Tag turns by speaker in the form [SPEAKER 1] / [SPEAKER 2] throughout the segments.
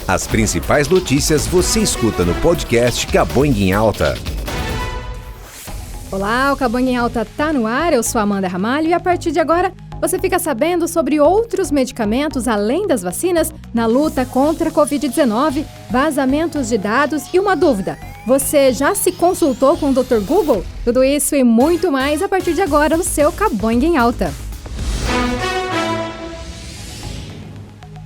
[SPEAKER 1] As principais notícias você escuta no podcast Caboing em Alta.
[SPEAKER 2] Olá, o Caboing em Alta tá no ar, eu sou Amanda Ramalho e a partir de agora você fica sabendo sobre outros medicamentos além das vacinas na luta contra a Covid-19, vazamentos de dados e uma dúvida. Você já se consultou com o Dr. Google? Tudo isso e muito mais a partir de agora no seu Caboing em Alta.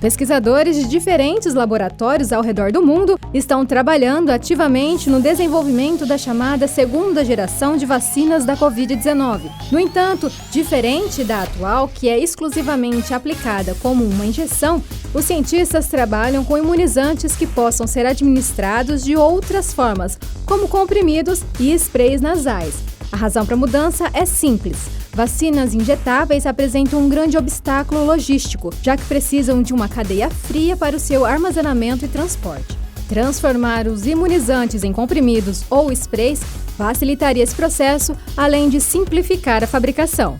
[SPEAKER 2] Pesquisadores de diferentes laboratórios ao redor do mundo estão trabalhando ativamente no desenvolvimento da chamada segunda geração de vacinas da Covid-19. No entanto, diferente da atual, que é exclusivamente aplicada como uma injeção, os cientistas trabalham com imunizantes que possam ser administrados de outras formas, como comprimidos e sprays nasais. A razão para a mudança é simples. Vacinas injetáveis apresentam um grande obstáculo logístico, já que precisam de uma cadeia fria para o seu armazenamento e transporte. Transformar os imunizantes em comprimidos ou sprays facilitaria esse processo, além de simplificar a fabricação.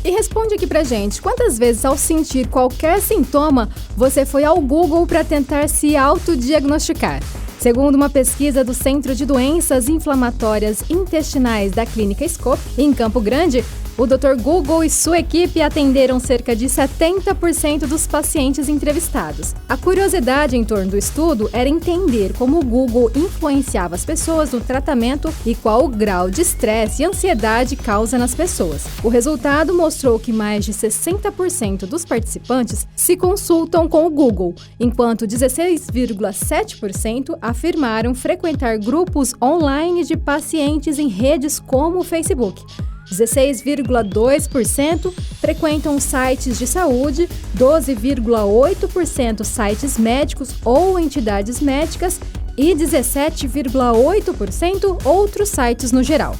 [SPEAKER 2] E responde aqui pra gente, quantas vezes ao sentir qualquer sintoma, você foi ao Google para tentar se autodiagnosticar? Segundo uma pesquisa do Centro de Doenças Inflamatórias Intestinais da Clínica Scope, em Campo Grande, o Dr. Google e sua equipe atenderam cerca de 70% dos pacientes entrevistados. A curiosidade em torno do estudo era entender como o Google influenciava as pessoas no tratamento e qual o grau de estresse e ansiedade causa nas pessoas. O resultado mostrou que mais de 60% dos participantes se consultam com o Google, enquanto 16,7% afirmaram frequentar grupos online de pacientes em redes como o Facebook. 16,2% frequentam sites de saúde, 12,8% sites médicos ou entidades médicas e 17,8% outros sites no geral.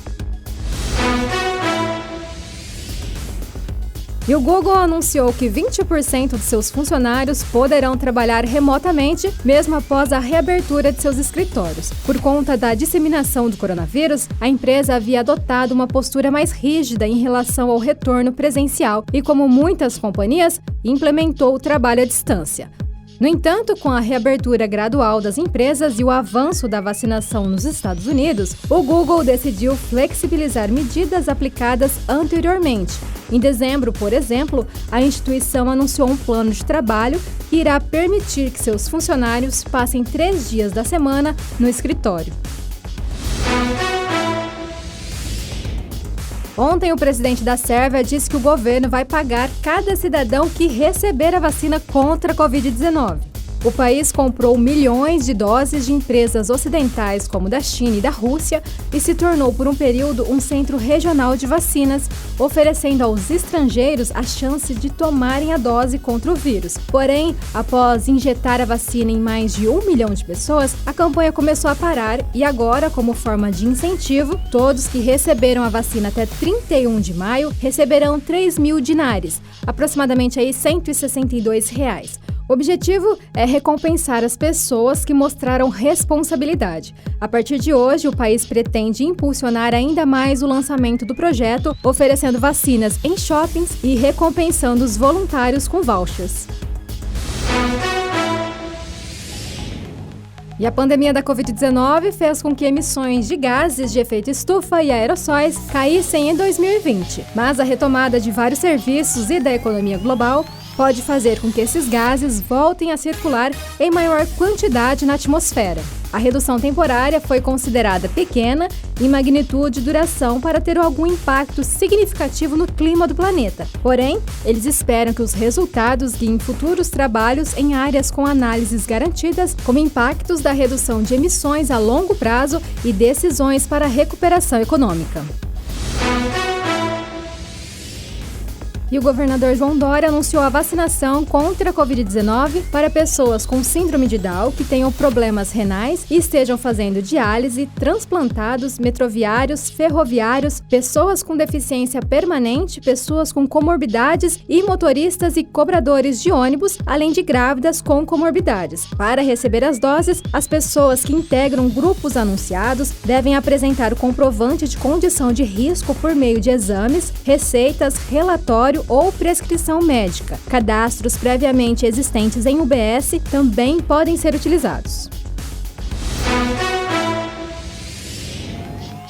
[SPEAKER 2] E o Google anunciou que 20% de seus funcionários poderão trabalhar remotamente, mesmo após a reabertura de seus escritórios. Por conta da disseminação do coronavírus, a empresa havia adotado uma postura mais rígida em relação ao retorno presencial e, como muitas companhias, implementou o trabalho à distância. No entanto, com a reabertura gradual das empresas e o avanço da vacinação nos Estados Unidos, o Google decidiu flexibilizar medidas aplicadas anteriormente. Em dezembro, por exemplo, a instituição anunciou um plano de trabalho que irá permitir que seus funcionários passem 3 dias da semana no escritório. Ontem, o presidente da Sérvia disse que o governo vai pagar cada cidadão que receber a vacina contra a Covid-19. O país comprou milhões de doses de empresas ocidentais como da China e da Rússia e se tornou por um período um centro regional de vacinas, oferecendo aos estrangeiros a chance de tomarem a dose contra o vírus. Porém, após injetar a vacina em mais de 1 milhão de pessoas, a campanha começou a parar e agora, como forma de incentivo, todos que receberam a vacina até 31 de maio receberão 3 mil dinares, aproximadamente aí R$162. O objetivo é recompensar as pessoas que mostraram responsabilidade. A partir de hoje, o país pretende impulsionar ainda mais o lançamento do projeto, oferecendo vacinas em shoppings e recompensando os voluntários com vouchers. E a pandemia da Covid-19 fez com que emissões de gases de efeito estufa e aerossóis caíssem em 2020. Mas a retomada de vários serviços e da economia global pode fazer com que esses gases voltem a circular em maior quantidade na atmosfera. A redução temporária foi considerada pequena em magnitude e duração para ter algum impacto significativo no clima do planeta. Porém, eles esperam que os resultados guiem futuros trabalhos em áreas com análises garantidas, como impactos da redução de emissões a longo prazo e decisões para a recuperação econômica. E o governador João Dória anunciou a vacinação contra a Covid-19 para pessoas com síndrome de Down que tenham problemas renais e estejam fazendo diálise, transplantados, metroviários, ferroviários, pessoas com deficiência permanente, pessoas com comorbidades e motoristas e cobradores de ônibus, além de grávidas com comorbidades. Para receber as doses, as pessoas que integram grupos anunciados devem apresentar o comprovante de condição de risco por meio de exames, receitas, relatório remédio ou prescrição médica. Cadastros previamente existentes em UBS também podem ser utilizados.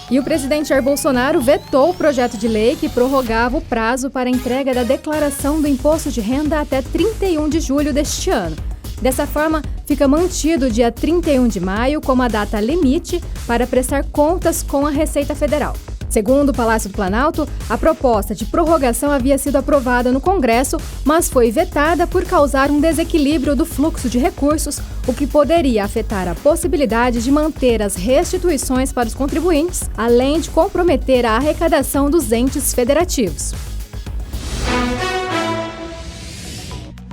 [SPEAKER 2] E o presidente Jair Bolsonaro vetou o projeto de lei que prorrogava o prazo para a entrega da declaração do imposto de renda até 31 de julho deste ano. Dessa forma, fica mantido o dia 31 de maio como a data limite para prestar contas com a Receita Federal. Segundo o Palácio do Planalto, a proposta de prorrogação havia sido aprovada no Congresso, mas foi vetada por causar um desequilíbrio do fluxo de recursos, o que poderia afetar a possibilidade de manter as restituições para os contribuintes, além de comprometer a arrecadação dos entes federativos.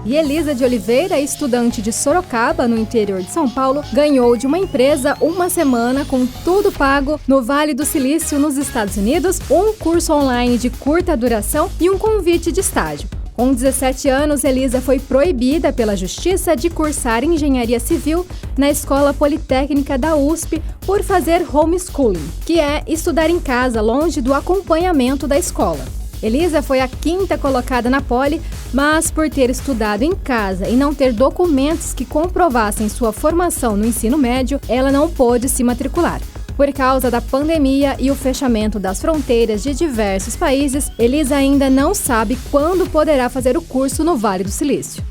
[SPEAKER 2] E Elisa de Oliveira, estudante de Sorocaba, no interior de São Paulo, ganhou de uma empresa uma semana com tudo pago no Vale do Silício, nos Estados Unidos, um curso online de curta duração e um convite de estágio. Com 17 anos, Elisa foi proibida pela Justiça de cursar Engenharia Civil na Escola Politécnica da USP por fazer homeschooling, que é estudar em casa, longe do acompanhamento da escola. Elisa foi a 5ª colocada na Poli, mas por ter estudado em casa e não ter documentos que comprovassem sua formação no ensino médio, ela não pôde se matricular. Por causa da pandemia e o fechamento das fronteiras de diversos países, Elisa ainda não sabe quando poderá fazer o curso no Vale do Silício.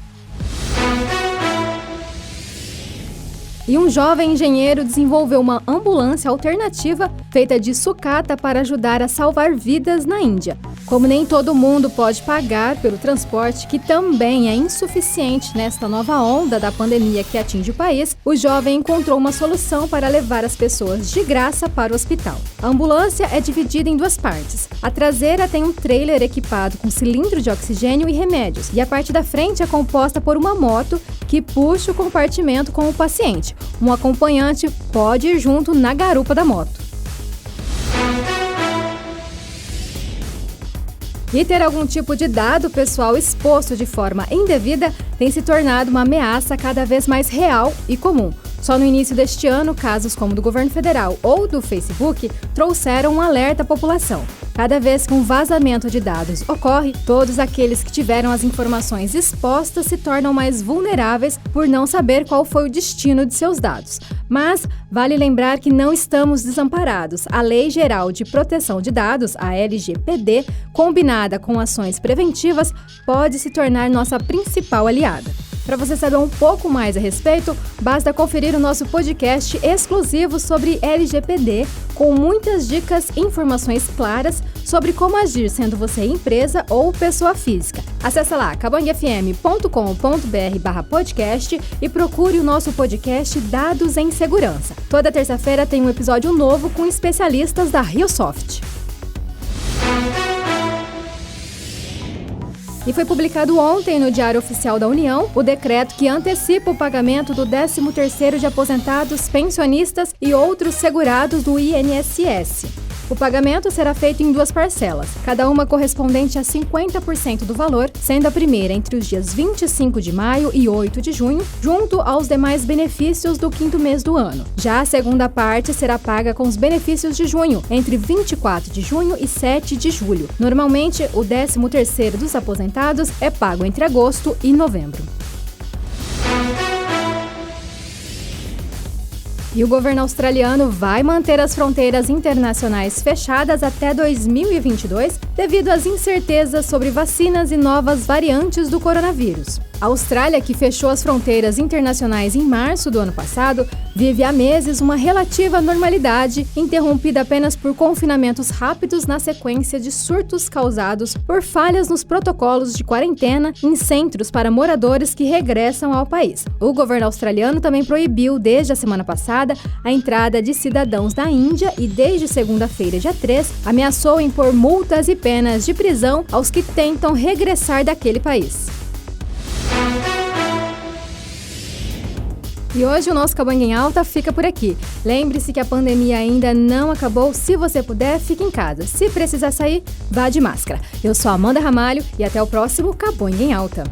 [SPEAKER 2] E um jovem engenheiro desenvolveu uma ambulância alternativa feita de sucata para ajudar a salvar vidas na Índia. Como nem todo mundo pode pagar pelo transporte, que também é insuficiente nesta nova onda da pandemia que atinge o país, o jovem encontrou uma solução para levar as pessoas de graça para o hospital. A ambulância é dividida em 2 partes. A traseira tem um trailer equipado com cilindro de oxigênio e remédios, e a parte da frente é composta por uma moto que puxa o compartimento com o paciente. Um acompanhante pode ir junto na garupa da moto. E ter algum tipo de dado pessoal exposto de forma indevida tem se tornado uma ameaça cada vez mais real e comum. Só no início deste ano, casos como do governo federal ou do Facebook trouxeram um alerta à população. Cada vez que um vazamento de dados ocorre, todos aqueles que tiveram as informações expostas se tornam mais vulneráveis por não saber qual foi o destino de seus dados. Mas vale lembrar que não estamos desamparados. A Lei Geral de Proteção de Dados, a LGPD, combinada com ações preventivas, pode se tornar nossa principal aliada. Para você saber um pouco mais a respeito, basta conferir o nosso podcast exclusivo sobre LGPD, com muitas dicas e informações claras sobre como agir sendo você empresa ou pessoa física. Acesse lá cabanguefm.com.br/podcast e procure o nosso podcast Dados em Segurança. Toda terça-feira tem um episódio novo com especialistas da RioSoft. E foi publicado ontem no Diário Oficial da União o decreto que antecipa o pagamento do 13º de aposentados, pensionistas e outros segurados do INSS. O pagamento será feito em 2 parcelas, cada uma correspondente a 50% do valor, sendo a primeira entre os dias 25 de maio e 8 de junho, junto aos demais benefícios do 5º mês do ano. Já a segunda parte será paga com os benefícios de junho, entre 24 de junho e 7 de julho. Normalmente, o 13º dos aposentados é pago entre agosto e novembro. E o governo australiano vai manter as fronteiras internacionais fechadas até 2022 devido às incertezas sobre vacinas e novas variantes do coronavírus. A Austrália, que fechou as fronteiras internacionais em março do ano passado, vive há meses uma relativa normalidade, interrompida apenas por confinamentos rápidos na sequência de surtos causados por falhas nos protocolos de quarentena em centros para moradores que regressam ao país. O governo australiano também proibiu, desde a semana passada, a entrada de cidadãos da Índia e, desde segunda-feira, dia 3, ameaçou impor multas e penas de prisão aos que tentam regressar daquele país. E hoje o nosso Cabangue em Alta fica por aqui. Lembre-se que a pandemia ainda não acabou. Se você puder, fique em casa. Se precisar sair, vá de máscara. Eu sou a Amanda Ramalho e até o próximo Cabangue em Alta.